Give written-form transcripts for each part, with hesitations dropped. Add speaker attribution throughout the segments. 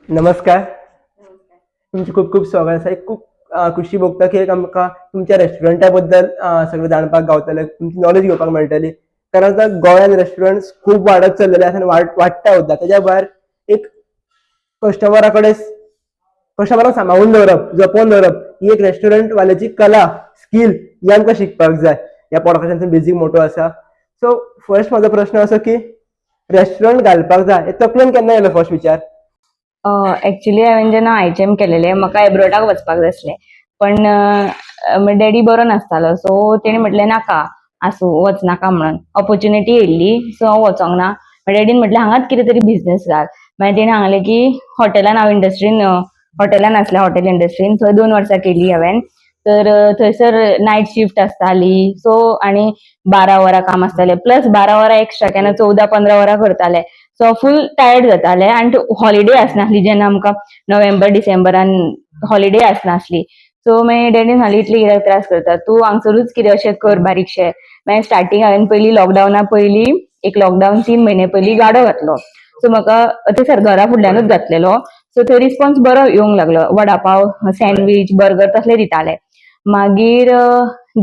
Speaker 1: नमस्कार. तुमचे खूप खूप स्वागत आसा. खूप खुशी भोगता की एक आमकां तुमच्या रेस्टॉरंटा बद्दल सगळें जाणपाक गावतलें, तुमची नॉलेज घेवपाक मेळटली. कारण आतां गोंयांत रेस्टॉरंट्स खूप वाडत चल्लेले आसा आनी वाडटा सुद्दां. तेज्या भायर एक कस्टमरा कडेन कस्टमराक सांबाळून दवरप, जपोवन दवरप ही एक रेस्टॉरंट वाल्याची कला, स्कील ही आमकां शिकपाक जाय. ह्या पॉडकास्टाचो बेजीक मोटो आसा. सो फर्स्ट म्हजो प्रश्न असो की रेस्टॉरंट घालपाक जाय हे तकलेन केन्ना येयलो फर्स्ट विचार?
Speaker 2: ऍक्च्युली हांवें जेन्ना IHM केलेलें म्हाका एब्रॉडाक वचपाक जाय आसलें, पण डॅडी बरो नासतालो, सो तेणी म्हटलें नाका आसूं वचनाका म्हणून. ऑपॉर्च्युनिटी येयल्ली सो हांव वचोंक ना. डॅडीन म्हटलें हांगाच कितें तरी बिझनेस घाल. मागीर तेणी सांगलें की हॉटेलान हांव हॉटेलान आसलें, हॉटेल इंडस्ट्रीन थंय 2 वर्सां केली हांवें. तर थंयसर नायट शिफ्ट आसताली सो आनी 12 वरां काम आसतालें, प्लस 12 वरां एक्स्ट्रा केन्ना 14-15 वरां करताले. सो फुल टायर्ड जाताले आनी हॉलिडे आसनासली जेन्ना आमकां नोव्हेंबर डिसेंबरान हॉलिडे आसनासली. सो मागीर डॅडीन सांगलें इतले कित्याक त्रास करता, तूं हांगसरूच कितें अशें कर बारीकशें. मागीर स्टार्टींग हांवें पयलीं लॉकडावना पयलीं एक लॉकडावन 3 म्हयने पयलीं गाडो घातलो. सो म्हाका थंयसर घरा फुडल्यानूच घातलेलो. सो थंय रिस्पॉन्स बरो येवंक लागलो. वडा पाव, सँडवीच, बर्गर तसले दिताले. मागीर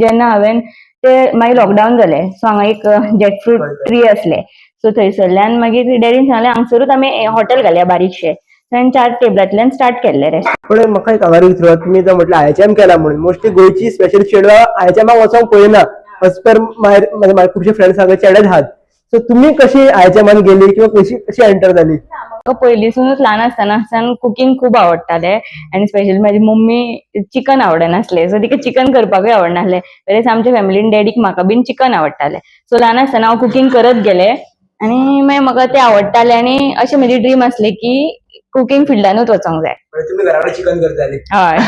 Speaker 2: जेन्ना हांवें मागीर लॉकडावन जालें सो हांगा एक जॅकफ्रूट ट्री आसलें. सो थंयसरल्यान मागीर डॅडीन सांगलें हांगसरूच आमी हॉटेल घालया बारीकशें. हांवें 4 टेबलांतल्यान स्टार्ट केल्लें रेस्टॉरंट.
Speaker 1: पण म्हाका एक हांगा विचारप, तुमी जर म्हटलें IHM केला म्हणून, मोस्टली गोंयची स्पेशल चेडवां IHMाक वचोंक पळयना. एज पर म्हाजे खुबशे फ्रेंड्स हांगा चेडेच आहात. सो तुमी कशी IHMान गेली किंवा कशी एंटर जाली?
Speaker 2: म्हाका पयलींसूनच ल्हान आसतनाच्यान कुकिंग खूब आवडटालें आनी स्पेशली म्हाजी मम्मी चिकन आवडनासलें, सो तिका चिकन करपाकूय आवडनासलें. वेरेस आमच्या फॅमिलीन डॅडीक म्हाका बीन चिकन आवडटालें. सो ल्हान आसतना हांव कुकिंग करत गेलें आनी मागीर म्हाका तें आवडटालें आनी अशें म्हजी ड्रीम आसली की कुकिंग फिल्डानूच वचोंक जाय.
Speaker 1: तुमी घरा कडेन चिकन करताली?
Speaker 2: हय.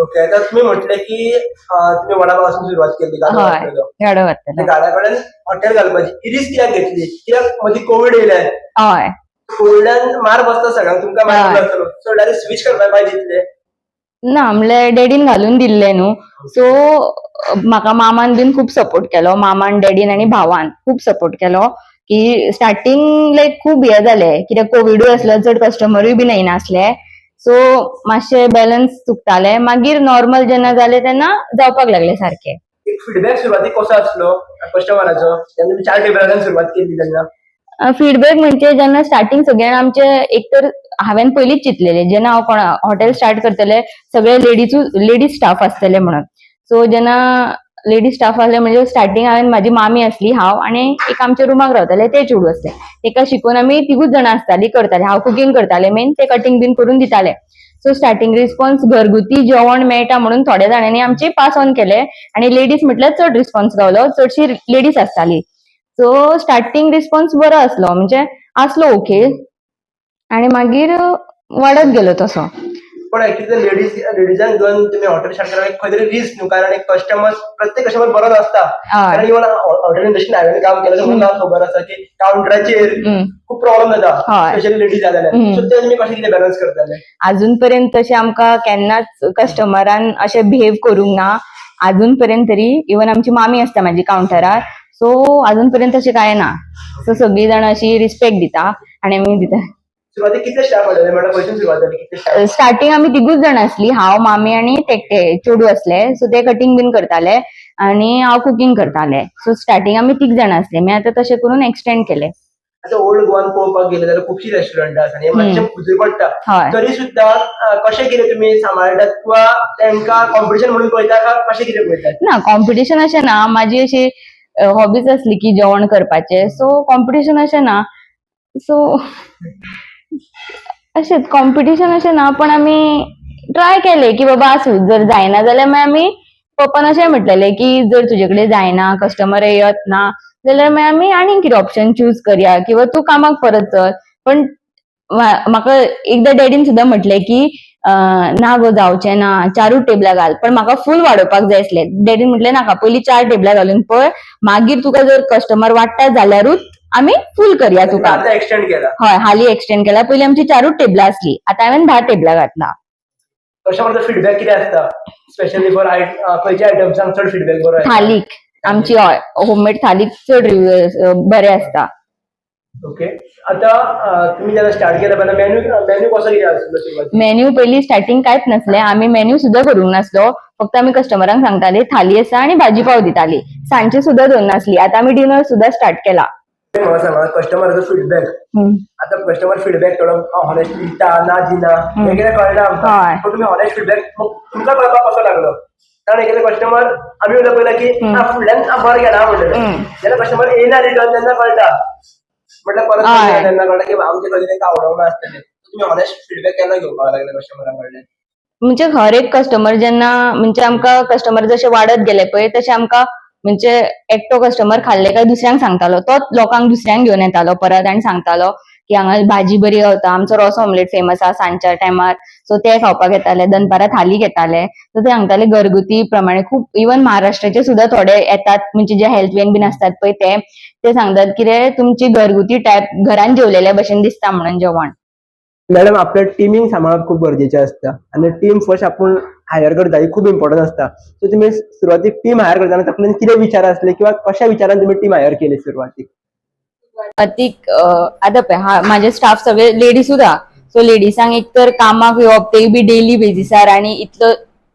Speaker 1: ओके. आतां तुमी म्हटलें की तुमी वडा पावासून सुरवात केली, गाडो
Speaker 2: हय,
Speaker 1: घातलेलो.
Speaker 2: गाडो घातलेलो.
Speaker 1: गाडा कडेन हॉटेल घालपाची ही रिस्क कित्याक घेतली? कित्याक मदीं कोवीड येयलें.
Speaker 2: हय.
Speaker 1: कोविडान मार बसता सगळ्यांक, तुमकां मार बसतलो. सो डायरेक्ट स्विच करपाक पाहिजे चिंतलें?
Speaker 2: ना म्हणल्यार डॅडीन घालून दिल्लें न्हू, सो म्हाका मामान बीन खूब सपोर्ट केलो. मामान, डॅडीन आनी भावान खूब सपोर्ट केलो की स्टार्टींग लायक खूब हें जालें कित्याक कोविडूय आसलो, चड कस्टमरूय बीन येयनासले. सो मातशें बॅलन्स चुकतालें. मागीर नॉर्मल जेन्ना जालें तेन्ना जावपाक लागलें सारकें.
Speaker 1: एक फीडबॅक सुरवातीक कसो आसलो कस्टमराचो जेन्ना तुमी 4 टेबलांच्यान सुरवात केली तेन्ना?
Speaker 2: फीडबॅक म्हणजे जेन्ना स्टार्टींग सगळ्यां आमचे एक तर हांवें पयलींच चिंतलेलें जेन्ना हांव हॉटेल स्टार्ट करतलें सगळे लेडीज स्टाफ आसतले म्हणून. सो जेन्ना लेडीज स्टाफ आसले म्हणजे स्टार्टींग हांवें म्हाजी मामी आसली, हांव आनी एक आमच्या रुमाक रावताले ते चेडूं आसले. तेका शिकून आमी 3गूच जाणां आसतालीं, करतालीं. हांव कुकिंग करतालें मेन, ते कटिंग बीन करून दिताले. सो स्टार्टींग रिस्पॉन्स घरगुती जेवण मेळटा म्हणून थोड्या जाणांनी आमचे पास ऑन केलें आनी लेडीज म्हटल्यार चड रिस्पॉन्स गावलो, चडशी लेडीज आसतालीं. सो स्टार्टींग रिस्पॉन्स बरो आसलो, म्हणजे आसलो ओके आनी मागीर वाडत गेलो तसो.
Speaker 1: पण एक्चुअली लेडीजांक घेवन तुमी हॉटेल स्टार्ट करपाक खंय तरी रिस्क न्हू, कारण एक प्रत्येक कस्टमर बरो नासता. कारण इवन हॉटेल इंडस्ट्रीन हांवें काम केलें म्हणून म्हाका खबर आसा की कावंटराचेर खूब प्रॉब्लेम जाता, स्पेशली लेडीज जाल्यार. सो ते तुमी कशें कितें बॅलन्स करताले?
Speaker 2: अजून पर्यंत तशें आमकां केन्नाच कस्टमरान अशें बिहेव करूंक ना अजून पर्यंत तरी. इवन आमची मामी आसता म्हाजी कावंटरार, सो अजून पर्यंत तशें कांय ना. सो सगळीं जाणां अशी रिस्पेक्ट दिता आनी आमी दिता.
Speaker 1: सुरवातीक कितले स्टाफ आसले म्हणल्यार खंयसून सुरवात जाली, कितले स्टाफ?
Speaker 2: स्टार्टींग आमी 3गूच जाणां आसली, हांव, मामी आनी ते चेडूं आसले. सो ते कटिंग बीन करताले आनी हांव कुकिंग करतालें. सो स्टार्टींग आमी 3 जाणां आसले. मागीर आतां तशें करून एक्सटेंड केलें.
Speaker 1: आतां ओल्ड गोवान पळोवपाक गेले जाल्यार खुबशीं रेस्टॉरंटां आसा आनी मातशें फुजूर पडटा.
Speaker 2: हय.
Speaker 1: तरी सुद्दां कशें कितें तुमी सांबाळटात किंवा तांकां कॉम्पिटिशन म्हणून पळयता काय कशें कितें पळयतात?
Speaker 2: ना कॉम्पिटिशन अशें ना, माझी अशी हॉबीज असली की जेवण करपाचे, सो कॉम्पिटिशन अशें ना. सो अशेंच कॉम्पिटिशन अशें ना, पण आमी ट्राय केलें की बाबा आसूं, जर जायना जाल्यार मागीर आमी पप्पान अशें म्हटलेलें की जर तुजे कडेन जायना, कस्टमर येयत ना जाल्यार मागीर आमी आनीक कितें ऑप्शन चूज करया किंवा तूं कामाक परत चल. पण म्हाका एकदां डॅडीन सुद्दां म्हटलें की ना गो जावचें ना, 4 टेबलां घाल. पण म्हाका फूल वाडोवपाक जाय आसलें. डॅडीन म्हटलें नाका, पयलीं 4 टेबलां घालून पळय, मागीर तुका जर कस्टमर वाडटा जाल्यारूच आमी फूल करया तुका.
Speaker 1: आता एक्सटेंड केला?
Speaker 2: हय, हालीं एक्सटेंड केला. पयलीं आमची 4 टेबलां आसली, आतां हांवें 10 टेबलां घातला.
Speaker 1: कस्टमरचो फीडबॅक कितें आसता स्पेशली फॉर खंयच्या आयटम्सांक चड फीडबॅक बरो येता?
Speaker 2: थालीक आमची हय होममेड थालीक चड बरें आसता.
Speaker 1: ओके. आता तुम्ही जेव्हा स्टार्ट केलं पहिला मेन्यू मेन्यू कसं केला सुरुवातीला?
Speaker 2: मेन्यू पहिली स्टार्टिंग कांयच नसले, आम्ही मेन्यू सुद्धा करूंक नासलो. फक्त आम्ही कस्टमरांक सांगताले थाली आसा आणि भाजी पाव दिताली. सांजची सुद्धा दोन नासली. आता आम्ही डिनर सुद्धा स्टार्ट केला.
Speaker 1: मला सांगा कस्टमरचा फीडबॅक. आता कस्टमर फीडबॅक थोडं हॉनेस्टली दिता ना दिना हे कितें कळना
Speaker 2: हय.
Speaker 1: आमकां. पण तुम्ही हॉनेस्ट फीडबॅक तुमकां कळपाक कसो लागलो? कारण एखादे कस्टमर आम्ही उलयता पयला की फुडल्यान बरें केला म्हणटलें. जेन्ना कस्टमर येना रिटर्न तेन्ना कळटा. म्हटल्यार परत
Speaker 2: हय.
Speaker 1: तेन्ना कळटा की आमचे कधी तांकां आवडोंक नासतलें. तुम्ही हॉनेस्ट फीडबॅक केन्ना घेवपाक लागले कस्टमरा कडल्यान?
Speaker 2: म्हणजे हर एक कस्टमर जेन्ना म्हणजे आमकां कस्टमर जसे वाढत गेले पळय तशे आमकां म्हणजे एकटो कस्टमर खाल्ले काय दुसऱ्यांक सांगतालो, तोच लोकांक दुसऱ्यांक घेवन येतालो परत आनी सांगतालो की हांगा भाजी बरी गावता, आमचो रस ऑमलेट फेमस आसा सांजच्या टायमार, सो ते खावपाक येताले. दनपारां थाली घेताले. सो ते सांगताले घरगुती प्रमाणे खूप इवन महाराष्ट्राचे सुद्धा थोडे येतात म्हणजे जे हेल्थवेन बीन असतात पळय ते सांगतात की रे तुमची घरगुती टायप घरान जेवलेल्या भशेन दिसता म्हणून जेवण.
Speaker 1: मॅडम आपल्या टिमींग सांभाळप खूप गरजेचे असता आणि टीम फर्स्ट आपण हायर करता ही खूप इम्पॉर्टंट असता. सो तुम्ही सुरुवातीक टीम हायर करताना तकलेन कितें विचार असले किंवा कशा विचारान तुम्ही टीम हायर केली सुरुवातीक?
Speaker 2: अतीक आता पळय माझे स्टाफ सगळे लेडीजूच आहा. सो लेडीजांक एक तर कामाक येवप ते बी डेली बेजिसार आणि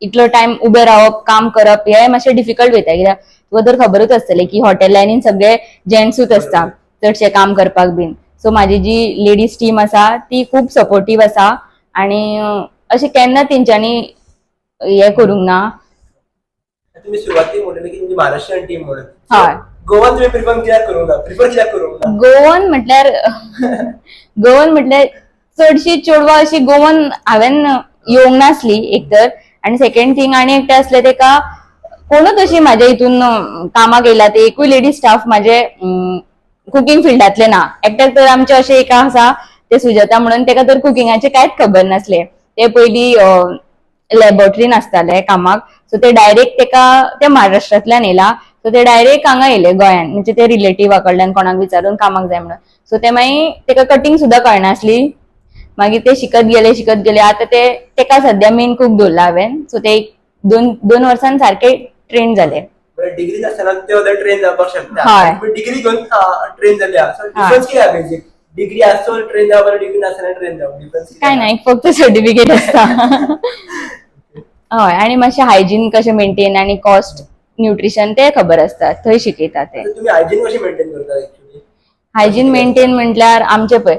Speaker 2: इतलो टाइम उबे रावप काम करप हे मातशें डिफिकल्ट वयता. कित्याक तुका तर खबरूच आसतलें की हॉटेल लायनीन सगळे जेंट्सूच आसता चडशे काम करपाक बीन. सो माझी जी लेडीज टीम आसा ती खूप सपोर्टिव्ह आसा आणि अशें केन्ना तेंच्यांनी हे करूंक ना.
Speaker 1: तुम्ही सुरुवातीक म्हणलें की तुमची महाराष्ट्रीयन टीम म्हणून.
Speaker 2: हय.
Speaker 1: गोवन तुम्ही प्रिफर कित्याक करूंक ना? प्रिफर कित्याक करूंक ना?
Speaker 2: गोवन म्हटल्यार चडशी चेडवां अशी गोवन हांवेन येवंक नासली एक तर, आनी सेकंड थिंग आनी एकटें आसलें तेका कोणूच अशी म्हाज्या हितून कामाक येयला ते एकूय लेडीज स्टाफ म्हाजे कुकिंग फिल्डातले ना. एकट्याक तर आमचे अशे एक आसा ते सुजाता म्हणून तेका तर कुकिंगाचे कांयच खबर नासले. ते पयलीं लॅबोरेटरीन आसताले कामाक. सो ते डायरेक्ट तेका ते महाराष्ट्रांतल्यान येयला. सो ते डायरेक्ट हांगा येयले गोंयान म्हणजे ते रिलेटिव्हा कडल्यान कोणाक विचारून कामाक जाय म्हणून. सो ते मागीर तेका कटिंग सुद्धा कळनासली. मागीर ते शिकत गेले आता तेका सध्या मेन कुक दवरला हांवेन. सो ते एक दोन वर्सान सारखे ट्रेन जाले.
Speaker 1: डिग्री आसतना ते ट्रेन जावपाक शकता.
Speaker 2: हय.
Speaker 1: डिग्री घेवन ट्रेन जाल्या. सो डिफरन्स कितें आहा बेसिक? डिग्री आसतो ट्रेन जावप आणि डिग्री नासतना ट्रेन जावप डिफरन्स
Speaker 2: काय नाही फक्त सर्टिफिकेट असता. हय आणि मातशें हायजीन कशें मेंटेन आणि कॉस्ट न्यूट्रिशन ते खबर असता थंय शिकयता ते.
Speaker 1: तुम्ही हायजीन कशी मेंटेन करता एक्चुअली?
Speaker 2: हायजीन मेंटेन म्हटल्यार आमचे पळय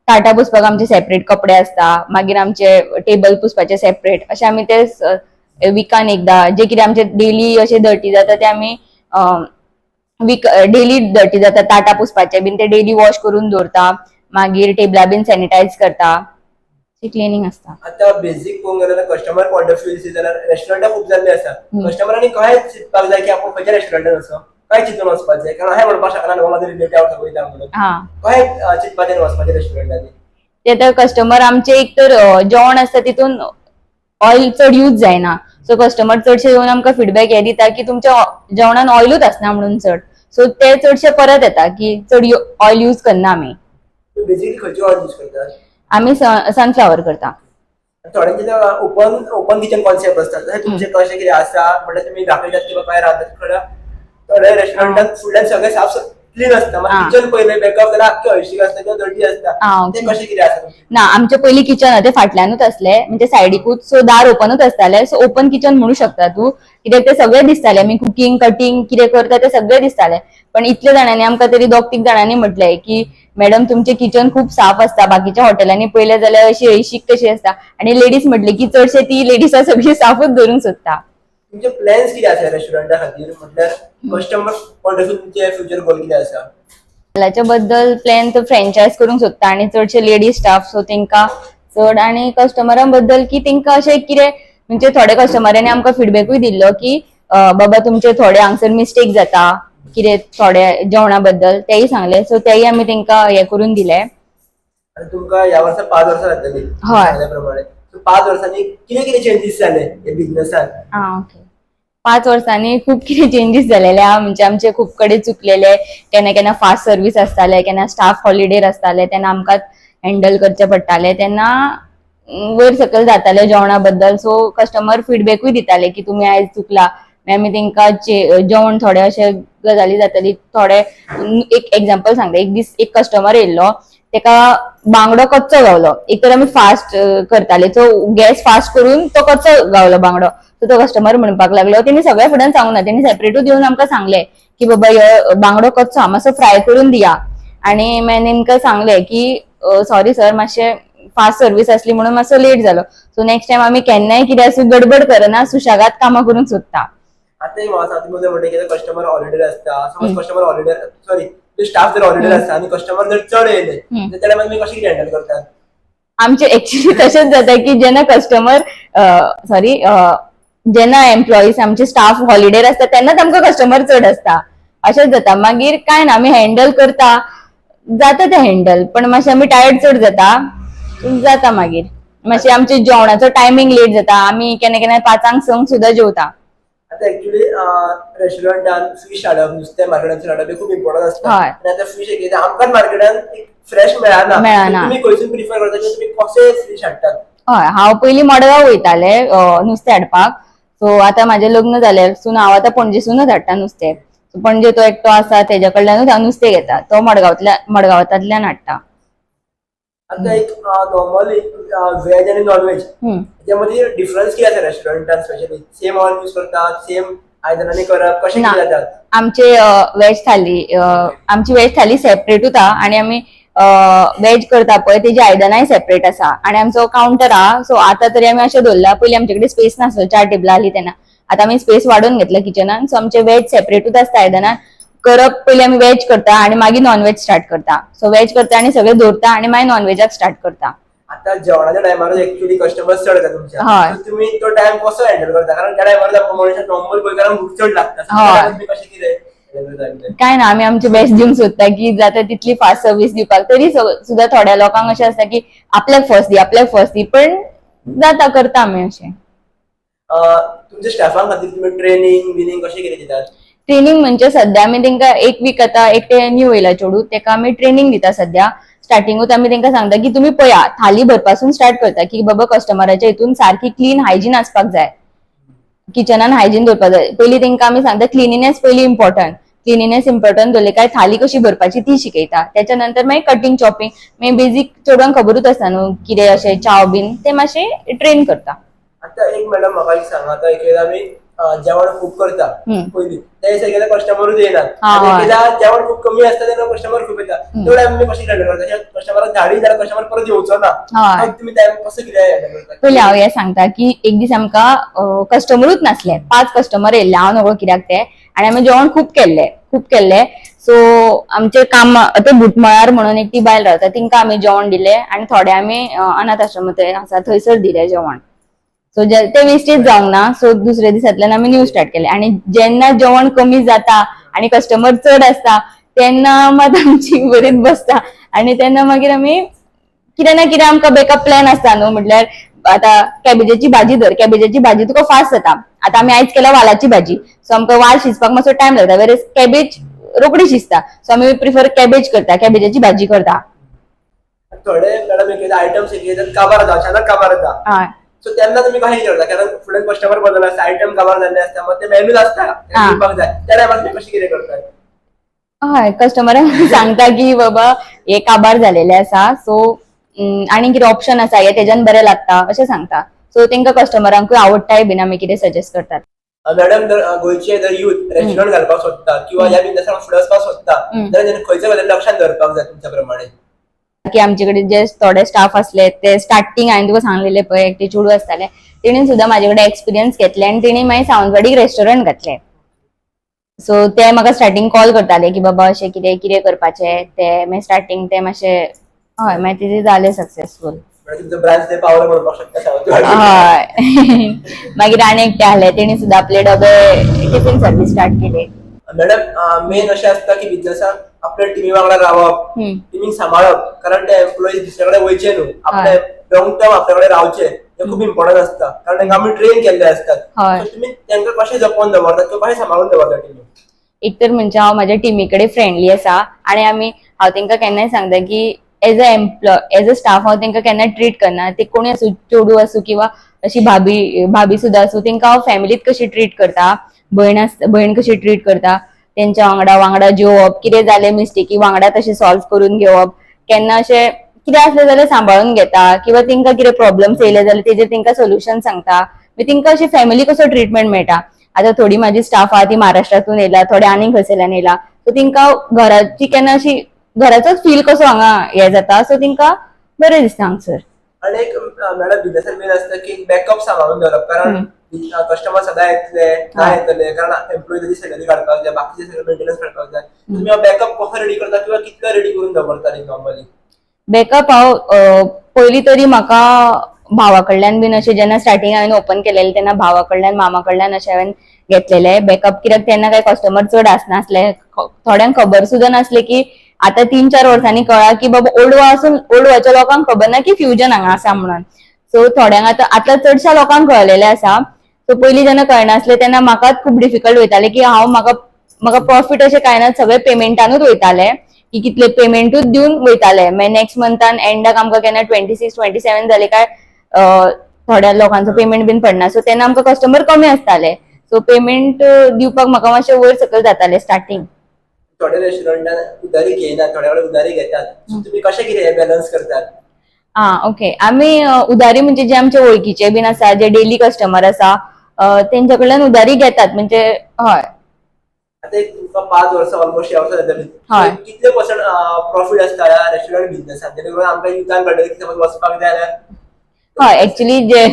Speaker 2: ताटा पुसपाक आमचे सेपरेट कपडे असता. मागीर आमचे टेबल पुसपाचे सेपरेट अशें आमी ते विकान एकदा जे कितें आमचे डेली अशे डर्टी जाता ते आमी डेली डर्टी जाता ताटा पुसपाचे बीन ते डेली वॉश करून दवरता. मागीर टेबला बीन सॅनिटायज करता. क्लिनिंग असता.
Speaker 1: आता बेसिक पळोवंक गेल्यार कस्टमर पॉइंट ऑफ व्यू जाल्यार रेस्टॉरंटा खूप जाल्ले आसा. कस्टमरांनी कशें चिंतपाक जाय की आपण खंयच्या रेस्टॉरंटान वचप, काय चिंतून वचपाक जाय? कारण हांवें म्हणपाक शकना न्हू म्हाजो रिलेटिव्ह हांव थंय वयता म्हणून. कशें चिंतपाचें वचपाचें रेस्टॉरंटांनी?
Speaker 2: ते तर कस्टमर आमचे एक तर जेवण आसता तितून ऑयल चड यूज जायना. सो कस्टमर चडशे येवन आमकां फीडबॅक हे दिता की तुमच्या जेवणान ऑयलूच आसना म्हणून चड. सो ते चडशे परत येता की चड ऑयल यूज करना आमी.
Speaker 1: बेसिकली खंयची ऑयल यूज करतात?
Speaker 2: आमी सनफ्लावर करता.
Speaker 1: थोड्यांचे ओपन किचन कॉन्सेप्ट असतात. तुमचे कशें कितें आसा म्हणल्यार तुमी दाखयतात किंवा काय राहतात थोड्या रेस्टॉरंटात फुडल्यान सगळें साफ क्लीन असता. मागीर किचन पयलें बॅकअप जाल्यार आख्खें हळशीक असता किंवा डर्टी असता. ते कशें कितें आसा?
Speaker 2: ना आमचे पयलीं किचन ते फाटल्यानूच असले म्हणजे सायडीकूच. सो दार ओपनूच आसताले. सो ओपन किचन म्हणू शकता तूं. कित्याक ते सगळे दिसताले आमी कुकिंग कटिंग कितें करता ते सगळे दिसताले. पण इतले जाणांनी आमकां तरी 2-3 जाणांनी म्हटलंय की मॅडम तुमचे किचन खूप साफ असता. बाकीच्या हॉटेलांनी पयले जाल्यार अशी हळशीक कशी असता. आणि लेडीज म्हटले की चडशे ती लेडीज सगळी साफूच दवरूंक सोदता.
Speaker 1: तुमचे प्लॅन्स कितें आसा रेस्टॉरंटा खातीर? म्हटल्यार कस्टमर पॉइंट ऑफ व्यू तुमचे फ्युचर गोल कितें आसा?
Speaker 2: हॉटेलाच्या बद्दल प्लॅन तर फ्रँचायज करूंक सोदता आणि चडशे लेडीज स्टाफ सो तेंका चड आणि कस्टमरां बद्दल की तेंका अशें कितें म्हणजे थोडे कस्टमरांनी आमकां फीडबॅकूय दिल्लो की बाबा तुमचे थोडे हांगसर मिस्टेक जाता कितें थोडे जेवणा बद्दल तेय सांगले. सो तेय आमी तेंका हे करून दिले.
Speaker 1: आणि तुमकां ह्या वर्सा 5 वर्सां जातली.
Speaker 2: हय.
Speaker 1: त्या प्रमाणे 5 वर्सांनी कितें चेंजीस जाले हे बिझनेसान?
Speaker 2: ओके. 5 वर्सांनी खूप कितें चेंजीस झालेले आहा. म्हणजे आमचे खूप कडेन चुकलेले. केन्ना फास्ट सर्व्हिस आसताले, केन्ना स्टाफ हॉलिडेर आसताले तेन्ना आमकां हँडल करचे पडटाले. तेन्ना वयर सकयल जाताले जेवणा बद्दल. सो कस्टमर फीडबॅकूय दिताले की तुमी आयज चुकला मागीर आमी तेंकां जेवण थोडे अशे गजाली जातली थोडे एक एग्जाम्पल सांगता. एक दीस एक कस्टमर येयल्लो, तेका बांगडो कच्चो गावलो. एक तर आमी फास्ट करताले, सो गॅस फास्ट करून तो कच्चो गावलो बांगडो. सो तो कस्टमर म्हणपाक लागलो, तेणी सगळ्या फुड्यान सांगूंक ना, तेणी सेपरेटूच येवन आमकां सांगले की बाबा ह्यो बांगडो कच्चो हा, मातसो फ्राय करून दिया. आनी मागीर तेंकां सांगले की सॉरी सर, मातशें फास्ट सर्वीस आसली म्हणून मातसो लेट जालो. सो नेक्स्ट टायम आमी केन्नाय कितें असो गडबड करना, सुशेगाद कामां करूंक सोदता.
Speaker 1: आता एक म्हाका सांग, तुमी म्हणटा की कस्टमर हॉलिडे असता, समज कस्टमर हॉलिडे सॉरी स्टाफ जर हॉलिडे असता आणि कस्टमर जर चड येयले तर त्या टायमार तुम्ही कशी हँडल करतात?
Speaker 2: आमचे एक्चुअली तशेंच जाता की जेन्ना कस्टमर सॉरी जेन्ना एम्प्लॉईज आमचे स्टाफ हॉलिडेर असता तेन्नाच आमकां कस्टमर चड असता, अशेंच जाता. मागीर काय ना, आमी हँडल करता, जाता ते हँडल, पण मातशें आमी टायर्ड चड जाता मागीर मातशें आमचे जेवणाचो टायमींग लेट जाता. आमी केन्ना केन्ना 5:00 6:00 सुद्धा जेवता.
Speaker 1: आता ऍक्च्युली रेस्टॉरंटान फिश हाडप, नुस्तें मार्केटांतसून हाडप हे खूप इम्पॉर्टंट असता.
Speaker 2: हय.
Speaker 1: आणि आता फिश एक आमकां मार्केटान फ्रेश मेळना.
Speaker 2: मेळना.
Speaker 1: तुम्ही खंयसून प्रिफर करता की तुम्ही कसे फिश हाडटात?
Speaker 2: हय, हांव पयलीं मडगांव वयताले नुस्तें हाडपाक. सो आतां म्हाजें लग्न जालें, सो हांव आतां पणजेसूनच हाडटा नुस्तें. पणजे तो एकटो आसा, तेज्या कडल्यानूच हांव नुस्तें घेता. तो मडगांवांतल्यान हाडटा.
Speaker 1: आता एक नॉर्मली व्हेज आणि नॉन व्हेज त्यामध्ये डिफरन्स किती आसा रेस्टॉरंटात? स्पेशली सेम ऑइल यूज करतात, सेम आयदनांनी करप, कशें
Speaker 2: ना.
Speaker 1: कितें जातात?
Speaker 2: आमची वेज थाली सेपरेटूच आहा आनी आमी वेज करता पळय तेजी आयदनांय सेपरेट आसा आनी आमचो काउंटर आहा. सो आतां तरी आमी अशें दवरला, पयलीं आमचे कडेन स्पेस नासलो, 4 टेबलां आसली तेन्ना. आतां आमी स्पेस वाडोवन घेतला किचनान. सो आमचे वेज सेपरेटूच आसता आयदनान करप. पयलीं आमी वेज करता आनी मागीर नॉन वेज स्टार्ट करता. सो वेज करता आनी सगळें दवरता आनी मागीर नॉन वेजाक स्टार्ट करता.
Speaker 1: आता जेवणाच्या टायमार ऍक्च्युअली कस्टमर चड येता तुमच्या,
Speaker 2: हय.
Speaker 1: तर तुम्ही तो टाइम कसो हँडल करता? कारण त्या टायमार मनशाक नॉर्मल गोंयकारांक भूक चड लागता. So त्या
Speaker 2: हय.
Speaker 1: टायमार तुम्ही कशें कितें handle करता?
Speaker 2: काय ना, आमी आमचे बेस्ट दिवंक सोदता की जाता तितली फास्ट सर्व्हिस दिवपाक. तरी सुद्धा थोड्या लोकांक अशें आसता की आपल्याक फर्स्ट दी, पण जाता, करता आमी अशें.
Speaker 1: तुमच्या स्टाफां खातीर तुम्ही ट्रेनिंग कशें कितें दितात?
Speaker 2: ट्रेनिंग म्हणजे सध्या आमी तेंकां एक वीक आतां एकटे न्यू येयला चेडूं, तेका आमी ट्रेनिंग दिता सध्या. स्टार्टिंगूच आमी तेंकां सांगता की तुमी पळया, थाली भरपासून स्टार्ट करता की बाबा कस्टमराच्या हितून सारकी क्लीन हायजीन आसपाक जाय, किचनान हायजीन दवरपाक जाय. पयलीं तेंकां आमी सांगता क्लिनिनेस पयलीं इम्पॉर्टंट. क्लिनिनेस इम्पॉर्टंट दवरले काय थाली कशी भरपाची ती शिकयता. त्याच्या नंतर मागीर कटिंग चॉपिंग, मागीर बेजीक चेडवांक खबरूच आसता न्हू कितें अशें चाव बीन, ते मातशें ट्रेन करता.
Speaker 1: आता एक मॅडम म्हाका एक सांगा, आता एकदा आमी जेवण खूप करता पयलीं त्या दिसा एकदा कस्टमरूच येयनात आनी एकदा जेवण खूप कमी असता तेन्ना कस्टमर खूप येता. तो टायम तुम्ही कशी हँडल करता? कस्टमराक धाडी जाल्यार कस्टमर परत येवचो ना,
Speaker 2: हय.
Speaker 1: मग तुम्ही टायम कसो कितें हँडल करता?
Speaker 2: पयलीं हांव हें सांगता की एक दीस आमकां कस्टमरूच नासले, 5 कस्टमर येयल्ले, हांव नकळो कित्याक ते, आनी आमी जेवण खूप केल्ले. सो आमचे काम ते भुटमळार म्हणून एक ती बायल रावता, तिंका आमी जेवण दिले आनी थोडे आमी अनाथ आश्रम आसा थंयसर दिले जेवण. सो ते वेस्टेज जावंक ना. सो दुसऱ्या दिसांतल्यान आमी न्यू स्टार्ट केले. आनी जेन्ना जेवण कमी जाता आनी कस्टमर चड आसता तेन्ना मात आमची बरीच बसता आनी तेन्ना मागीर आमी कितें ना कितें आमकां बॅकअप प्लॅन आसता न्हू. म्हटल्यार आतां कॅबेजीची भाजी धर, कॅबेजीची भाजी तुका फास्ट जाता. आतां आमी आयज केल्या वालाची भाजी, सो आमकां वाल शिजपाक मातसो टायम लागता, वेरेज कॅबेज रोखडी शिजता. सो आमी प्रिफर कॅबेज करता, कॅबेजाची भाजी करता.
Speaker 1: थोडे मॅडम एक आयटम्स येतात काबार जाता, अचानक काबार जाता. सो तेन्ना तुम्ही काय करता? कारण फुडें कस्टमर बदल आसता, आयटम काबार जाल्ले आसता, मग ते मेन्यूज आसता दिवपाक जाय, त्या टायमार तुम्ही कशी कितें करतात?
Speaker 2: हय, कस्टमरांक सांगता की बाबा हे काबार जालेले आसा, सो आनी कितें ऑप्शन आसा हे तेज्यान बरें लागता अशें सांगता. सो तेंका कस्टमरांकूय आवडटाय बीन आमी कितें सजेस्ट करतात.
Speaker 1: मॅडम जर गोंयचे जर युथ रेस्टॉरंट घालपाक सोदता किंवा ह्या बिझनेसाक फुडें वचपाक सोदता जाल्यार खंयच्या गजाली लक्षात दवरपाक जाय तुमच्या प्रमाणे?
Speaker 2: की आमचे कडेन जे थोडे स्टाफ असले ते स्टार्टिंग हांवें तुका सांगलेले पळय एकटे चेडूं आसताले, तेणी सुद्दां म्हाजे कडेन एक्सपिरियन्स घेतले आनी तेणी मागीर सावंतवाडीक रेस्टॉरंट घातले. सो ते म्हाका स्टार्टिंग कॉल करताले की बाबा अशें कितें करपाचें ते. मागीर स्टार्टिंग ते मातशें हय, मागीर तेजे जाले सक्सेसफूल.
Speaker 1: तुमचो ब्रांच ते पावलो म्हणपाक शकता.
Speaker 2: हय. मागीर आनी एकटे आहले, तेणी सुद्दां आपले डबे टिफिन सर्वीस स्टार्ट केले.
Speaker 1: मॅडम मेन अशें आसता की बिझनेसाक आपल्या टिमी वांगडा रावप, टिमीक सांबाळप, कारण ते एम्प्लॉईज दुसरे कडेन वयचे न्हू, आपले लॉंग टर्म आपल्या कडेन रावचे हे खूप इम्पॉर्टंट असता, कारण तांकां आमी ट्रेन केल्ले असतात. सो तुमी तांकां कशें जपोवन दवरतात किंवा कशें सांबाळून दवरतात टिमी?
Speaker 2: एक तर म्हणजे हांव म्हाज्या टिमी कडेन फ्रेंडली आसा आनी हांव तेंकां केन्नाय सांगता की एज अ स्टाफ हांव तेंकां केन्नाय ट्रीट करना. ते कोणी आसूं, चेडूं आसूं किंवा अशी भाभी सुद्दां आसूं, तेंकां हांव फॅमिलीत कशी ट्रीट करता भयण कशी ट्रीट करता तेंच्या वांगडा जेवप, कितें जालें मिस्टेकी वांगडा तशें सॉल्व करून घेवप, केन्ना अशें कितें असलें जाल्यार सांबाळून घेता किंवा तेंका कितें प्रॉब्लेम्स येयले जाल्यार तेजेर तेंका सोल्युशन सांगता. तेंका अशी फॅमिली कसो ट्रीटमेंट मेळटा. आता थोडी माझी स्टाफ आहा ती महाराष्ट्रातून येयला, थोडे आनी खंयसरल्यान येयला, सो तेंका घराची केन्ना अशी घराचोच फील कसो हांगा हे जाता, सो तेंका बरें दिसता हांगसर.
Speaker 1: आणि एक मॅडम बिझनेसान मेन असतं की बॅकअप सांभाळून दवरप, कारण कस्टमर सदां येतले ना येतले, कारण एम्प्लॉई त्याची सॅलरी काडपाक जाय, बाकीचे सगळे मेंटेनन्स करपाक जाय. तुम्ही बॅकअप कसो रेडी करता किंवा कितलो रेडी करून दवरता नॉर्मली?
Speaker 2: बॅकअप हांव पयलीं तरी म्हाका भावा कडल्यान बीन अशें जेन्ना स्टार्टिंग हांवें ओपन केलेलें तेन्ना भावा कडल्यान मामा कडल्यान अशें हांवें घेतलेले बॅकअप, कित्याक तेन्ना काय कस्टमर चड आसनासले. थोड्यांक खबर सुद्दां नासले की आतां 3-4 वर्सांनी कळ्ळा की बाबा ओल्ड गोवाच्या लोकांक खबर ना की फ्युजन हांगा आसा म्हणून. सो थोड्यांक आतां चडशा लोकांक कळलेलें आसा. सो पयलीं जेन्ना कळनासलें तेन्ना म्हाकाच खूब डिफिकल्ट वयतालें की म्हाका प्रॉफिट अशें काय ना, सगळें पेमेंटानूच वयतालें की कितले पेमेंटूच दिवन वयताले. मागीर नेक्स्ट मंथान एंडाक आमकां केन्ना 26-27 जाले काय थोड्या लोकांचो पेमेंट बीन पडना, सो तेन्ना आमकां कस्टमर कमी आसताले. सो पेमेंट दिवपाक म्हाका मातशें वयर सकयल जातालें स्टार्टिंग.
Speaker 1: थोड्या रेस्टॉरंटान उदारी घेयनात, थोड्या कडेन उदारी घेतात. तुम्ही कशें कितें बॅलन्स करतात?
Speaker 2: ओके. आमी उदारी म्हणजे जे आमचे वळखीचे बीन आसा, जे डेली कस्टमर आसा तेंच्या कडल्यान उदारी घेतात. म्हणजे हय,
Speaker 1: आता एक तुमकां 5 वर्सां ऑलमोस्ट ह्या वर्सा जातली,
Speaker 2: हय.
Speaker 1: कितले पर्संट प्रॉफिट आसता ह्या रेस्टॉरंट बिझनेसात, जेणे करून आमकां युथान कळटलें की समज वचपाक जाय जाल्यार?
Speaker 2: हय, एक्चुअली जे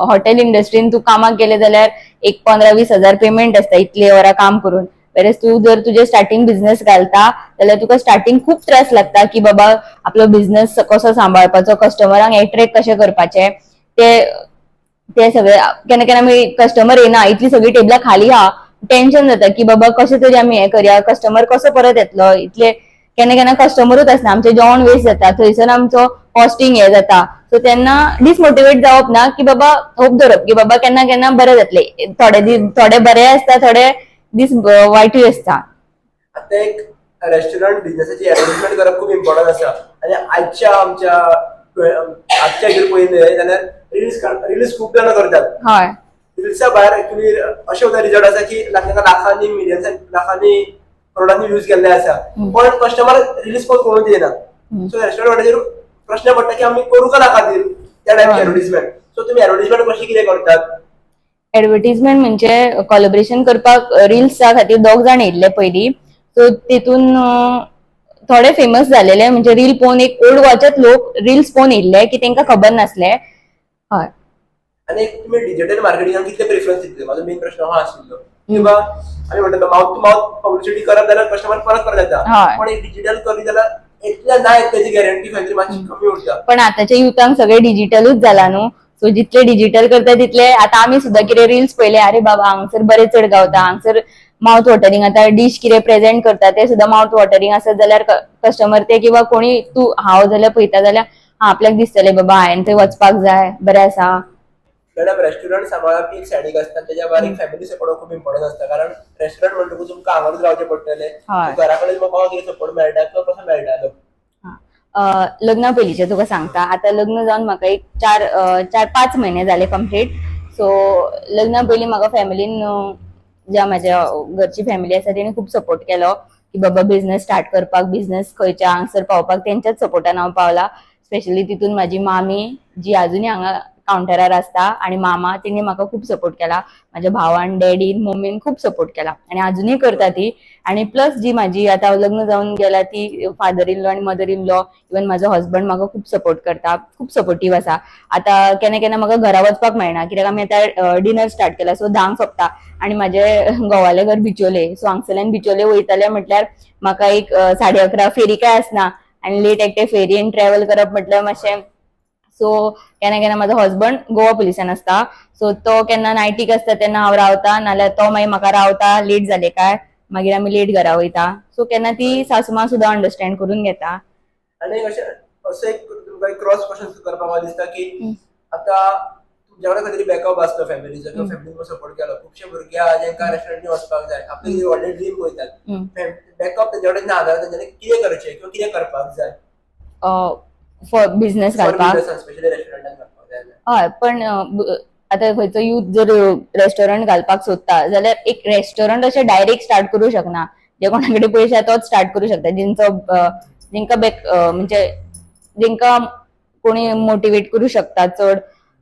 Speaker 2: हॉटेल इंडस्ट्रीन तूं कामाक गेले जाल्यार एक 15-20 हजार पेमेंट आसता इतले वरां काम करून. वेरेज तूं जर तुजे स्टार्टिंग बिझनेस घालता जाल्यार तुका स्टार्टिंग खूप त्रास लागता की बाबा आपलो बिझनेस कसो सांबाळपाचो, कस्टमरांक एट्रॅक्ट कशें करपाचें, ते सगळे केन्ना केन्ना मागीर कस्टमर येना, इतली सगळी टेबलां खाली आहा, टेन्शन जाता की बाबा कशें तरी आमी हें करया, कस्टमर कसो परत येतलो. इतले केन्ना केन्ना कस्टमरूच आसना, आमचें जेवण वेस्ट जाता, थंयसर आमचो कॉस्टिंग हे जाता. सो तेन्ना डिसमोटिवेट जावप ना, की बाबा होप धरप की बाबा केन्ना केन्ना बरें जातले. थोडे बरे आसता, थोडे दीस वायटूय आसता.
Speaker 1: आता एक रेस्टॉरंट बिझनेसाची एडव्हर्टायजमेंट करप खूप इम्पॉर्टंट आसा. आणि आजच्या हेजेर पळयलें जाल्यार रिल्स खूब जाणां करतात.
Speaker 2: हय,
Speaker 1: रिल्सा भायर एक्चुअली अशें सुद्दां रिजल्ट आसा की लाखांनी मिलियन्स लाखांनी करोडांनी व्ह्यूज गेल्ले आसा, पण कस्टमर रिल्स पण कोणूच येना. सो रेस्टॉरंटाचेर प्रश्न पडटा की आमी करूं का ना खातीर त्या टायपची एडव्हर्टायजमेंट. सो तुमी एडव्हर्टायजमेंट कशी कितें करतात?
Speaker 2: एडव्हर्टिजमेंट म्हणजे कोलॅबोरेशन करपाक रिल्सा खातीर 2 जाण येयल्ले पयलीं. सो तेतून थोडे फेमस जालेले, म्हणजे रील पळोवन एक ओल्ड गोवाचेच लोक रिल्स पळोवन येयल्ले की तेंका खबर नासले. हय.
Speaker 1: आणि तुम्ही डिजिटल मार्केटिंगाक कितले प्रेफरन्स दितले? माझो मेन प्रश्न हो आशिल्लो. किंवा आमी म्हणटा माउथ टू माउथ पब्लिसिटी करप जाल्यार कस्टमर परत येता, पण एक डिजिटल करी जाल्यार इतल्या ना तेजी गॅरंटी खंयची मातशी कमी उरता.
Speaker 2: पण आतांच्या युथांक सगळे डिजिटलूच जाला न्हू. सो जितले डिजिटल करता तितले आता आमी सुद्दां कितें रिल्स पळयले, अरे बाबा हांगसर बरें चड गावता, हांगसर माउथ वॉटरिंग, आता डिश कितें प्रेझेंट करता ते सुद्दां माउथ वॉटरिंग आसत जाल्यार कस्टमर ते किंवा कोणी तूं हांव जाल्यार पळयता जाल्यार आपल्याक दिसतलें बाबा हांवें थंय वचपाक जाय, बरें आसा.
Speaker 1: मॅडम रेस्टॉरंट सांबाळप एक सायडीक आसता, त्याच्या भायर एक फॅमिली सपोर्ट खूप इम्पॉर्टंट आसता. कारण रेस्टॉरंट म्हणटकूच तुमकां हांगाच रावचें पडटलें. घरा कडेन म्हाका कितें सपोर्ट मेळटा तो कसो मेळटा?
Speaker 2: लग्ना पयलींचे तुका सांगता. आता लग्न जावन म्हाका एक 4-5 महिने जाले कंप्लीट. सो लग्ना पयलीं म्हाका फॅमिलीन ज्या म्हाज्या घरची फॅमिली आसा तेणी खूब सपोर्ट केलो की बाबा बिझनेस स्टार्ट करपाक, बिझनेस खंयच्या हांगसर पावपाक तेंच्याच सपोर्टान हांव पावला. स्पेशली तितून म्हाजी मामी जी अजुनूय हांगा काउंटरार आसता आणि मामा तिणी म्हाका खूब सपोर्ट केला. म्हाज्या भावान, डॅडीन, मम्मीन खूब सपोर्ट केला आणि अजुनूय करता ती. आणि प्लस जी म्हाजी आता लग्न जावन गेला ती फादर इन लॉ आणि मदर इन लॉ, इवन म्हाजो हजबंड म्हाका खूब सपोर्ट करता, खूब सपोर्टीव आसा. आता केन्ना केन्ना म्हाका घरा वचपाक मेळना, कित्याक आमी आतां डिनर स्टार्ट केला, सो 10 सोंपता आणि म्हाजे घोवाले घर बिचोले. सो हांगसरल्यान बिचोले वयतले म्हटल्यार म्हाका एक 11:30 फेरी काय आसना आणि लेट एकटे फेरयेन ट्रॅव्हल करप म्हटल्यार मातशें. सो केन्ना केन्ना म्हाजो हजबंड गोवा पुलिसान आसता, सो तो केन्ना नायटीक आसता तेन्ना हांव रावता, नाल्यार तो मागीर म्हाका रावता लेट जाले काय, मागीर आमी लेट घरा वयता. सो केन्ना ती सासूमा सुद्दां अंडरस्टँड करून घेता.
Speaker 1: आणि असं एक तुमकां एक क्रॉस क्वेश्चन करपाक म्हाका दिसता की आता तुमच्या कडेन खंय तरी बॅकअप आसलो फॅमिलीचो किंवा फॅमिलीन सपोर्ट केलो. खुबशे भुरगे आहा जेंकां रेस्टॉरंटांनी वचपाक जाय, आपली व्हडले ड्रीम पळयतात, बॅकअप तेंच्या कडेन ना जाल्यार तेंच्यांनी कितें करचें किंवा कितें करपाक जाय
Speaker 2: फॉर बिझनेस घालपाक?
Speaker 1: स्पेशली रेस्टॉरंटान करपाक जाय.
Speaker 2: हय, पण आतां खंयचो यूथ जर रेस्टॉरंट घालपाक सोदता जाल्यार एक रेस्टॉरंट अशें डायरेक्ट स्टार्ट करूं शकना. जे कोणा कडेन पयशे आसा तोच स्टार्ट करूं शकता, जेंकां म्हणजे जेंकां कोणी मोटिवेट करूं शकता चड,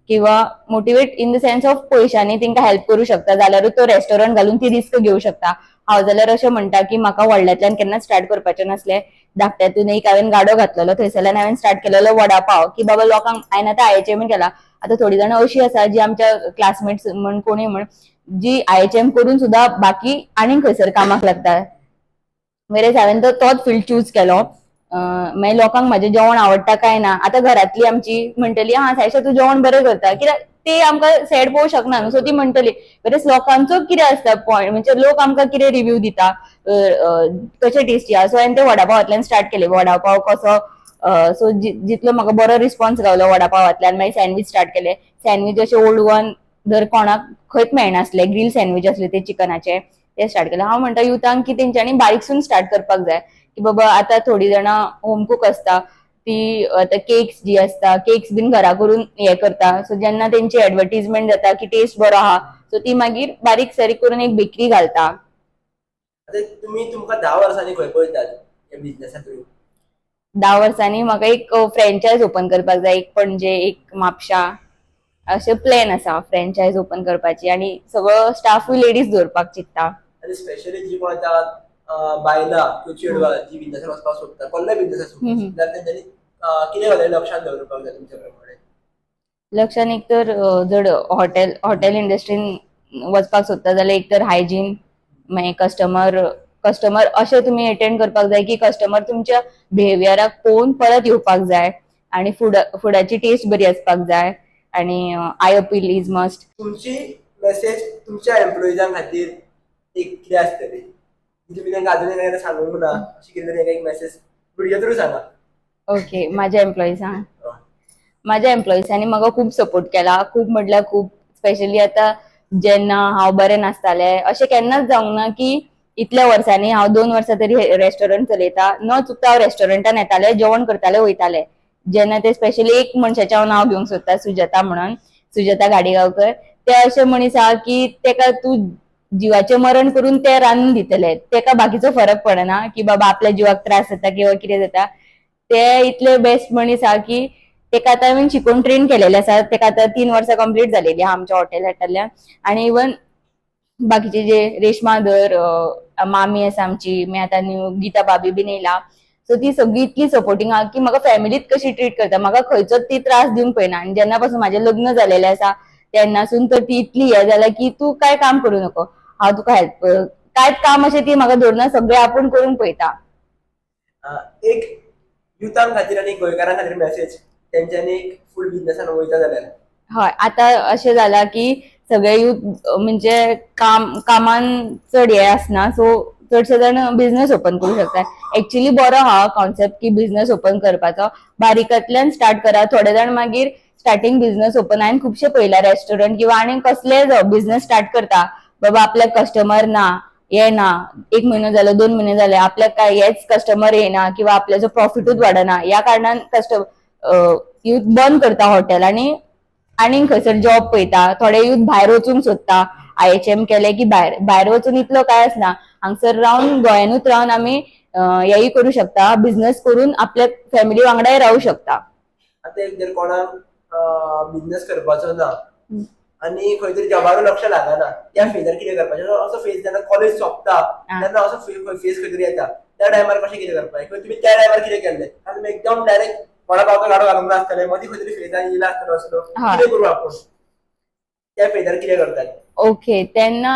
Speaker 2: किंवा motivate in the sense of पयशांनी तेंकां हेल्प करूं शकता जाल्यारूच तो रेस्टॉरंट घालून ती रिस्क घेवं शकता. हांव जाल्यार अशें म्हणटा की म्हाका व्हडल्यातल्यान केन्ना स्टार्ट करपाचें नासलें. धाकट्यातून एक हांवें गाडो घातलेलो, थंयसरल्यान हांवें स्टार्ट केलेलो वडा पाव, की बाबा लोकांक हांवें आतां IHM केला. आतां थोडी जाणां अशीं आसा जी आमच्या क्लासमेट्स म्हण कोणी म्हण जी IHM करून सुद्धा बाकी आनीक खंयसर कामाक लागता. वेरेज हांवें तोच फील्ड चूज केलो. मागीर लोकांक म्हाजें जेवण आवडटा काय ना, आतां घरांतली आमची म्हणटली हा सायशा तूं जेवण बरें करता, कित्याक ते आमकां सॅड पळोवंक शकना न्हू, सो ती म्हणटली. वेरेज लोकांचो कितें आसता पॉयंट, म्हणजे लोक आमकां कितें रिव्यू दिता, कशें टेस्टी आहा. सो हांवें ते वडापावांतल्यान स्टार्ट केले. वडापाव कसो, सो जितलो म्हाका बरो रिस्पॉन्स गावलो वडापावांतल्यान, मागीर सँडवीच स्टार्ट केले. सँडवीच अशे ओल्ड वन दर कोणाक खंयच मेळनासले, ग्रील सँडवीच आसले ते चिकनाचे, ते स्टार्ट केले. हांव म्हणटा युथांक की तेंच्यांनी बारीकसून स्टार्ट करपाक जाय, की बाबा आतां थोडी जाणां होम कूक आसता, ती आतां केक्स जी आसता, केक्स बीन घरा करून हे करता. सो जेन्ना तेंची एडवर्टीजमेंट जाता की टेस्ट बरो आहा, सो ती मागीर बारीक सारीक करून एक बेकरी घालता.
Speaker 1: तुमकां 10 वर्सांनी खंय पळयतात ह्या बिझनेसा थ्रू?
Speaker 2: 10 वर्सांनी म्हाका एक फ्रँचायज ओपन करपाक जाय, एक पणजे, एक म्हापशा, अशे प्लॅन आसा फ्रँचायज ओपन करपाची, आनी सगळो स्टाफूय लेडीज दवरपाक चित्ता.
Speaker 1: आनी स्पेशली जी कोण आतां बायलां किंवा चेडवां जी बिझनेसान वचपाक सोदता, कसल्या बिझनेसाक सोदता, जाल्यार तेंच्यांनी कितें गजाली लक्षांत दवरपाक जाय तुमच्या प्रमाणे?
Speaker 2: लक्षान एक तर जर हॉटेल इंडस्ट्रीन वचपाक सोदता जाल्यार एक तर हायजीन, मागीर कस्टमर अशें तुमी अटेंड करपाक जाय की कस्टमर तुमच्या बिहेवियराक पळोवन परत येवपाक जाय, आनी फुडाची टेस्ट बरी आसपाक जाय, आनी आय अपील इज मस्ट.
Speaker 1: तुमची मेसेज तुमच्या एम्प्लॉइजां खातीर एक कितें आसतली, तुमी तांकां आजून सांगूंक ना, अशी कितें तरी एक मेसेज व्हिडिओ थ्रू सांगा.
Speaker 2: ओके, माझ्या एम्प्लॉइजांनी म्हाका खूब सपोर्ट केला, खूब म्हटल्यार खूब. स्पेशली आतां जेन्ना हांव बरें नासतालें, अशें केन्नाच जावंक ना की इतल्या वर्सांनी, हांव 2 वर्सां तरी रेस्टॉरंट चलयता, न चुकता हांव रेस्टॉरंटान येतालें, जेवण करतालें, वयतालें. जेन्ना ते स्पेशली एक मनशाचें हांव नांव घेवंक सोदता, सुजाता म्हणून, सुजाता गाडीगांवकर. ते अशे मनीस आहा की तेका तूं जिवाचें मरण करून ते रांदून दितले, तेका बाकीचो फरक पडना की बाबा आपल्या जिवाक त्रास जाता किंवा कितें जाता. ते इतले बेस्ट मनीस आहा की तेका आतां हांवें शिकून ट्रेन केलेले आसा. तेका आतां 3 वर्सां कंप्लीट जालेली आहा आमच्या हॉटेल हाडटाल्यान. आनी इवन बाकीचे जे रेशमा धर, मामी आसा आमची, मागीर आतां न्यू गीता भाभी बीन येयला. सो ती सगळी इतली सपोर्टिंग आहा की म्हाका फॅमिलीत कशी ट्रीट करता, म्हाका खंयचोच ती त्रास दिवंक पळयना. आनी जेन्ना पासून म्हाजें लग्न जालेलें आसा तेन्नासून तर ती इतली हे जाला की तूं काय काम करूं नको, हांव तुका हेल्प, कांयच काम अशें ती म्हाका धरना, सगळें आपूण करून पळयता.
Speaker 1: एक युथां खातीर आनी गोंयकारां खातीर मेसेज, तेंच्यांनी फूड बिझनेसान वयता जाल्यार?
Speaker 2: हय, आतां अशें जाला की सगळे यूथ म्हणजे कामान चड हे आसना, सो चडशे जाण बिझनेस ओपन करूं शकता. एक्चुअली बरो आहा कॉन्सेप्ट की बिझनेस ओपन करपाचो, बारीकांतल्यान स्टार्ट करा. थोडे जाण मागीर स्टार्टींग बिझनेस ओपन, हांवें खुबशे पळयला रेस्टॉरंट किंवा आनी कसलेय बिझनेस स्टार्ट करता, बाबा आपल्याक कस्टमर ना, हे ना, 1 म्हयनो जालो, 2 म्हयने जाले, आपल्याक काय हेच कस्टमर येना किंवा आपल्याचो प्रॉफिटूच वाडना, ह्या कारणान यूथ बंद करता हॉटेल आनीक खंयसर जॉब पळयता. थोडे यूथ भायर वचूंक सोदता, IHM केले की भायर वचून इतलो काय आसना, हांगसर रावन गोंयानूच रावन आमी हेय करूं शकता, बिझनेस करून आपल्या फॅमिली वांगडाय रावूं शकता.
Speaker 1: आतां एक जर कोणाक बिझनेस करपाचो ना आनी खंय तरी जॉबार लक्ष लागना, त्या फेजार कितें करपाचें? असो फेज जेन्ना कॉलेज सोंपता तेन्ना असो फेज खंय तरी येता, त्या टायमार कशें कितें करपाचें? किंवा तुमी त्या टायमार कितें केल्लें? कारण तुमी एकदम डायरेक्ट वडापावचो गाडो घालूंक नासतले, मदीं खंय तरी फेजान येयला आसतलो असलो, कितें करूं आपूण? त्या फेजार कितें करतात?
Speaker 2: ओके, तेन्ना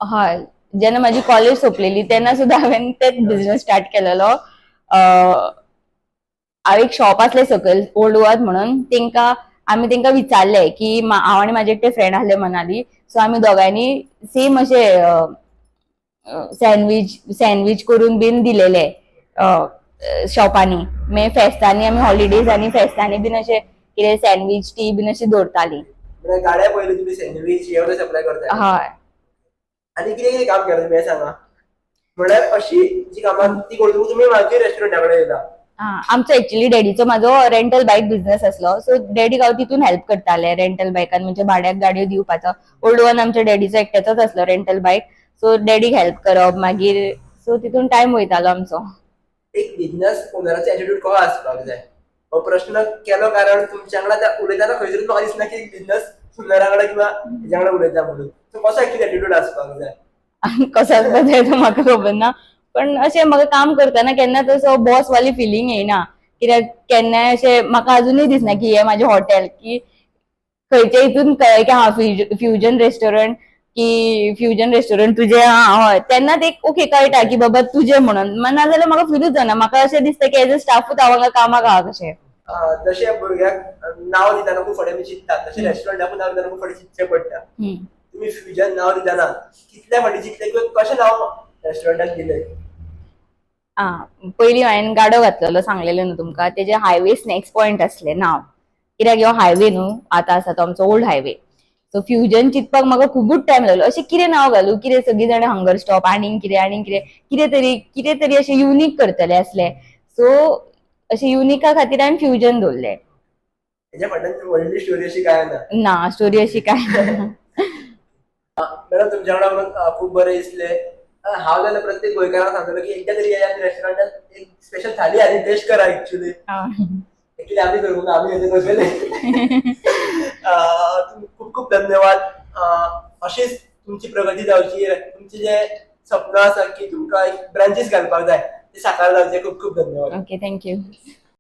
Speaker 2: हय, जेन्ना म्हाजी कॉलेज सोंपलेली तेन्ना सुद्दां हांवें तेच बिझनेस स्टार्ट केलेलो. हांव एक शॉप आसलें सकयल ओल्ड वॉज म्हणून, आमी तेंकां विचारलें की हांव आनी म्हाजे एकटे फ्रेंड आसले मनाली, सो आमी दोगांयनी सेम अशे सँडवीच करून बीन दिलेले शॉपांनी. मागीर फेस्तांनी आमी हॉलिडेजांनी फेस्तांनी बीन अशे कितें सँडवीच टी बीन अशी दवरताली.
Speaker 1: गाड्या पयलीं तुमी सँडवीच हे सप्लाय करता?
Speaker 2: हय.
Speaker 1: आनी कितें काम केलें तुमी हें सांगा. म्हळ्यार अशी जी कामां ती करतकूच तुमी मागीर रेस्टॉरंटा कडेन येयला,
Speaker 2: आमचो एक्च्युअली डॅडीचो म्हाजो रेंटल बायक बिझनेस असलो, सो डॅडीक हांव तितून हेल्प करताले रेंटल बायकान, म्हणजे भाड्याक गाडयो दिवपाचो. ओल्ड वन आमच्या डॅडीचो एकट्याचोच असलो रेंटल बायक, सो डॅडीक हेल्प करप मागीर, सो तितून टायम वयतालो आमचो.
Speaker 1: एक बिझनेस ओनराचो एटिट्यूड कसो आसपाक जाय हो प्रश्न केलो, कारण तुमच्या वांगडा उलयतना खंयसरूच म्हाका दिसना की बिझनेस ओनरा वांगडा किंवा हेज्या वांगडा उलयता म्हणून. सो कसो एक्चुअली एटिट्यूड आसपाक जाय?
Speaker 2: कसो आसता तें तर म्हाका खबर ना, पण अशें म्हाका काम करतना केन्नाच असो बॉस वाली फिलिंग येयना. कित्याक केन्नाय अशें म्हाका अजुनूय दिसना की हें म्हाजें हॉटेल, की खंयच्या हितून कळ्ळें की फ्युजन रेस्टॉरंट, की फ्युजन रेस्टॉरंट तुजें हय, तेन्नाच एक ओके कळटा की बाबा तुजें म्हणून. नाजाल्यार म्हाका फिलूच जायना. म्हाका अशें दिसता की एज अ स्टाफूच हांव हांगा कामाक आहा कशें.
Speaker 1: जशे भुरग्याक नांव दितना खूब फावटी आमी चिंततात, तशें रेस्टॉरंटाकूय नांव दितना खूब फावटी चिंतचें पडटा. तुम्ही फ्युजन नांव दितना कितल्या फावटी चिंतले किंवा कशें नांव रेस्टॉरंटाक दिलें?
Speaker 2: पयलीं हांवें गाडो घातलेलो, सांगलेलें न्हू तुमकां, तेजे हायवे स्नॅक्स पॉयंट असलें नांव. कित्याक ह्यो हायवे न्हू आतां आसा तो आमचो ओल्ड हायवे, सो फ्युजन चिंतपाक म्हाका खूबच टायम लागलो. अशें कितें नांव घालूं, कितें सगळीं जाणां हंगर स्टॉप, आनीक कितें तरी अशें युनीक करतले असलें. सो अशें युनिका खातीर हांवें फ्युजन दवरलें.
Speaker 1: हेच्या फाटल्यान व्हडली स्टोरी अशी काय ना.
Speaker 2: ना, स्टोरी अशी काय ना.
Speaker 1: मॅडम तुमच्या वांगडा उलोवन खूब बरें दिसलें. हांव जाल्यार प्रत्येक गोंयकाराक सांगतलो की एकदा तरी येयात रेस्टॉरंटात, एक स्पेशल थाली हाडून टेस्ट करा. एक्चुअली आमी करूंक ना, आमी करतले. खूप खूप धन्यवाद. अशीच तुमची प्रगती जावची, तुमचे जे स्वप्न आसा की तुमकां ब्रांचीस घालपाक जाय ते साकार जावचे. खूप खूप धन्यवाद.
Speaker 2: Okay, thank you.